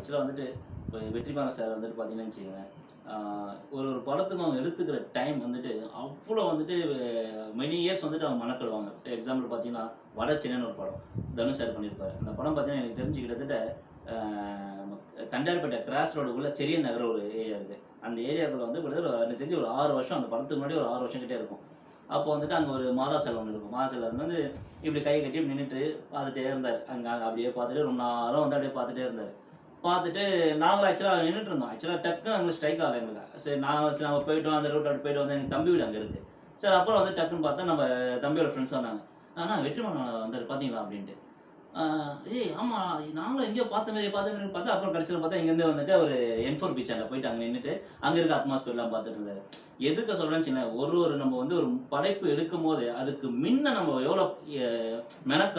ஆக்சுவலாக வந்துட்டு இப்போ வெற்றிமாறன் சார் வந்துட்டு பார்த்தீங்கன்னு வச்சுக்கோங்க, ஒரு ஒரு படத்துக்கு அவங்க எடுத்துக்கிற டைம் வந்துட்டு அவ்வளோ வந்துட்டு மெனி இயர்ஸ் வந்துட்டு அவங்க மனக்கிடுவாங்க. எக்ஸாம்பிள் பார்த்தீங்கன்னா வட சென்னைன்னு ஒரு படம் தனுஷ் சார் பண்ணியிருப்பாரு. அந்த படம் பார்த்தீங்கன்னா எனக்கு தெரிஞ்சு கிட்டத்தட்ட தண்டையார்பேட்டை கிராஸ் ரோடுக்குள்ள செரியன் நகர் ஒரு ஏரியா இருக்குது. அந்த ஏரியாவுக்குள்ள வந்து கிட்டத்தட்ட எனக்கு தெரிஞ்சு ஒரு 6 வருஷம், அந்த படத்துக்கு முன்னாடி ஒரு 6 வருஷம் கிட்டே இருக்கும். அப்போ வந்துட்டு அங்கே ஒரு மாதா செல்வன் இருக்கும். மாதா செல்வன் வந்து இப்படி கை கட்டி நின்றுட்டு பார்த்துட்டே இருந்தார். அங்கே அப்படியே பார்த்துட்டு ரொம்ப நேரம் வந்து அப்படியே பார்த்துட்டே இருந்தார். பார்த்துட்டு நாங்களும் ஆக்சுவலாக நின்றுட்டு இருந்தோம். ஆக்சுவலாக டக்குன்னு அங்கே ஸ்ட்ரைக் ஆகலை எங்களுக்கு. சரி நாங்கள் போயிட்டோம், அந்த ரூட் அப்படி போயிட்டு வந்து எங்கள் தம்பி வீடு அங்கே இருக்குது. சரி அப்புறம் வந்து டக்குன்னு பார்த்தா நம்ம தம்பியோட ஃப்ரெண்ட்ஸ் வந்தாங்க. வெற்றிமாறன் வந்தார் பார்த்தீங்களா அப்படின்ட்டு. ஏய் ஆமாம், நாங்களும் எங்கேயோ பார்த்த மாதிரி பார்த்தா அப்புறம் கடைசியில் பார்த்தா இங்கேருந்து வந்துட்டு ஒரு என்ஃபோர் பீச் அங்கே போயிட்டு அங்கே நின்றுட்டு அங்கே இருக்க அட்மாஸ்பியர்லாம் பார்த்துட்டு இருந்தார். எதுக்கு சொல்கிறேன்னு சின்ன ஒரு நம்ம வந்து ஒரு படைப்பு எடுக்கும் போது அதுக்கு முன்ன நம்ம எவ்வளோ மெனக்கறோம்